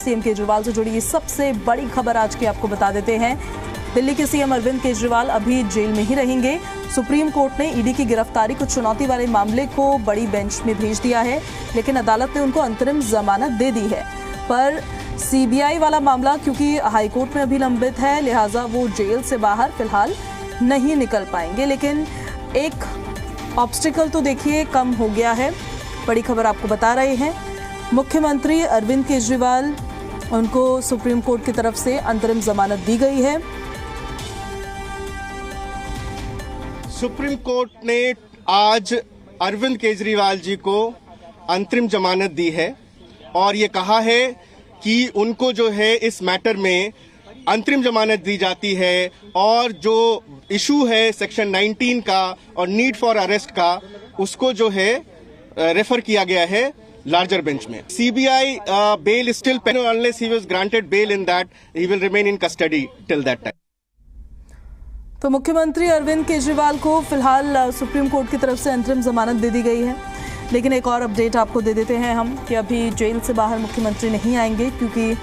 CM Kejriwal से जुड़ी सबसे बड़ी खबर आज की आपको बता देते हैं। दिल्ली के सीएम अरविंद केजरीवाल अभी जेल में ही रहेंगे। सुप्रीम कोर्ट ने ईडी की गिरफ्तारी को चुनौती वाले मामले को बड़ी बेंच में भेज दिया है, लेकिन अदालत ने उनको अंतरिम जमानत दे दी है। पर सीबीआई वाला मामला क्योंकि हाईकोर्ट में अभी लंबित है, लिहाजा वो जेल से बाहर फिलहाल नहीं निकल पाएंगे। लेकिन एक ऑब्स्टिकल तो देखिए कम हो गया है। बड़ी खबर आपको बता रहे हैं, मुख्यमंत्री अरविंद केजरीवाल, उनको सुप्रीम कोर्ट की तरफ से अंतरिम जमानत दी गई है। सुप्रीम कोर्ट ने आज अरविंद केजरीवाल जी को अंतरिम जमानत दी है और ये कहा है कि उनको जो है इस मैटर में अंतरिम जमानत दी जाती है और जो इशू है सेक्शन 19 का और नीड फॉर अरेस्ट का, उसको जो है रेफर किया गया है लार्जर बेंच में। CBI bail is still pending unless he was granted bail in that he will remain in custody till that time। तो मुख्यमंत्री अरविंद केजरीवाल को फिलहाल सुप्रीम कोर्ट की तरफ से अंतरिम जमानत दे दी गई है। लेकिन एक और अपडेट आपको दे देते हैं हम कि अभी जेल से बाहर मुख्यमंत्री नहीं आएंगे, क्योंकि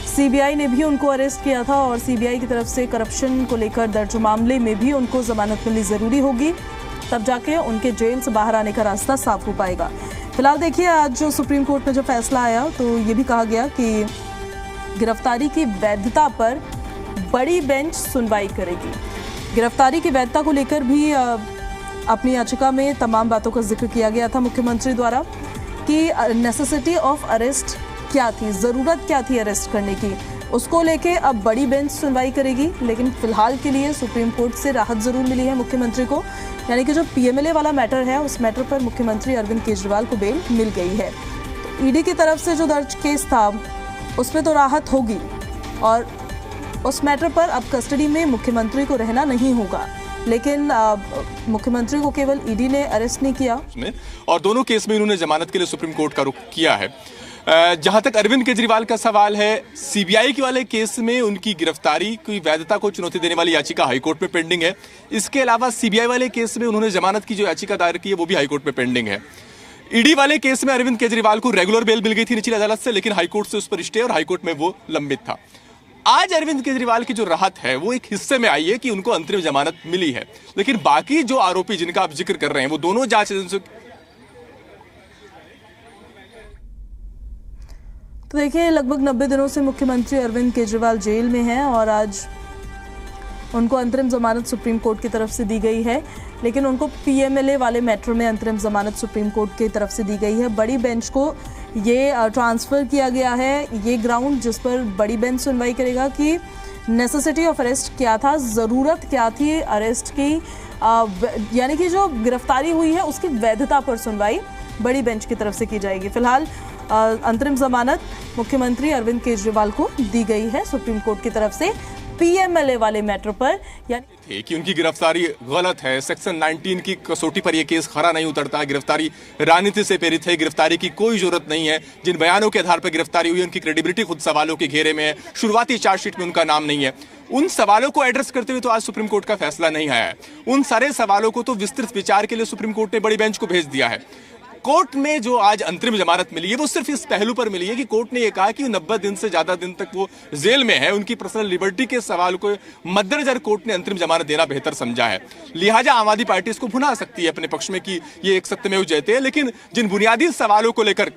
सीबीआई ने भी उनको अरेस्ट किया था और सीबीआई की तरफ से करप्शन को लेकर दर्ज मामले में भी उनको जमानत मिलनी जरूरी होगी, तब जाके उनके जेल से बाहर आने का रास्ता साफ हो पाएगा। फिलहाल देखिए, आज जो सुप्रीम कोर्ट में जो फैसला आया तो ये भी कहा गया कि गिरफ्तारी की वैधता पर बड़ी बेंच सुनवाई करेगी। गिरफ्तारी की वैधता को लेकर भी अपनी याचिका में तमाम बातों का जिक्र किया गया था मुख्यमंत्री द्वारा कि नेसेसिटी ऑफ अरेस्ट क्या थी, ज़रूरत क्या थी अरेस्ट करने की, उसको लेके अब बड़ी बेंच सुनवाई करेगी। लेकिन फिलहाल के लिए सुप्रीम कोर्ट से राहत जरूर मिली है मुख्यमंत्री को, यानी कि जो पीएमएलए वाला मैटर है उस मैटर पर मुख्यमंत्री अरविंद केजरीवाल को बेल मिल गई है। तो ईडी की तरफ से जो दर्ज केस था उसमें तो राहत होगी और उस मैटर पर अब कस्टडी में मुख्यमंत्री को रहना नहीं होगा। लेकिन मुख्यमंत्री को केवल ईडी ने अरेस्ट नहीं किया और दोनों केस में उन्होंने जमानत के लिए सुप्रीम कोर्ट का रुख किया है। जहां तक अरविंद केजरीवाल का सवाल है, सीबीआई के वाले केस में उनकी गिरफ्तारी की वैधता को चुनौती देने वाली याचिका हाईकोर्ट में पेंडिंग है। इसके अलावा सीबीआई वाले केस में उन्होंने जमानत की जो याचिका दायर की है वो भी हाईकोर्ट में पेंडिंग है। ईडी वाले केस में अरविंद केजरीवाल को रेगुलर बेल मिल गई थी निचली अदालत से, लेकिन हाईकोर्ट से उस पर स्टे और हाईकोर्ट में वो लंबित था। आज अरविंद केजरीवाल की जो राहत है वो एक हिस्से में आई है कि उनको अंतरिम जमानत मिली है, लेकिन बाकी जो आरोपी जिनका आप जिक्र कर रहे हैं वो दोनों जांच एजेंसियों। तो देखिए, लगभग 90 दिनों से मुख्यमंत्री अरविंद केजरीवाल जेल में हैं और आज उनको अंतरिम जमानत सुप्रीम कोर्ट की तरफ से दी गई है। लेकिन उनको पीएमएलए वाले मैटर में अंतरिम जमानत सुप्रीम कोर्ट की तरफ से दी गई है। बड़ी बेंच को ये ट्रांसफ़र किया गया है, ये ग्राउंड जिस पर बड़ी बेंच सुनवाई करेगा कि नेसेसिटी ऑफ अरेस्ट क्या था, ज़रूरत क्या थी अरेस्ट की, यानी कि जो गिरफ्तारी हुई है उसकी वैधता पर सुनवाई बड़ी बेंच की तरफ से की जाएगी। फिलहाल अंतरिम जमानत मुख्यमंत्री अरविंद केजरीवाल को दी गई है सुप्रीम कोर्ट की तरफ से पीएमएलए वाले मैटर पर, यानी कि उनकी गिरफ्तारी गलत है। सेक्शन 19 की कसौटी पर यह केस खरा नहीं उतरता। गिरफ्तारी राजनीति से प्रेरित है, गिरफ्तारी की कोई जरूरत नहीं है। जिन बयानों के आधार पर गिरफ्तारी हुई उनकी क्रेडिबिलिटी खुद सवालों के घेरे में है। शुरुआती चार्जशीट में उनका नाम नहीं है। उन सवालों को एड्रेस करते हुए तो आज सुप्रीम कोर्ट का फैसला नहीं आया है। उन सारे सवालों को तो विस्तृत विचार के लिए सुप्रीम कोर्ट ने बड़ी बेंच को भेज दिया है। कोर्ट में जो आज अंतरिम जमानत मिली है वो सिर्फ इस पहलू पर मिली है कि कोर्ट ने यह कहा कि 90 दिन से ज्यादा दिन तक वो जेल में है। उनकी पर्सनल लिबर्टी के सवाल को मद्देनजर कोर्ट ने अंतरिम जमानत देना बेहतर समझा है। लिहाजा आम आदमी पार्टी इसको भुना सकती है अपने पक्ष में कि ये एक सत्यमेव जयते है, लेकिन जिन बुनियादी सवालों को लेकर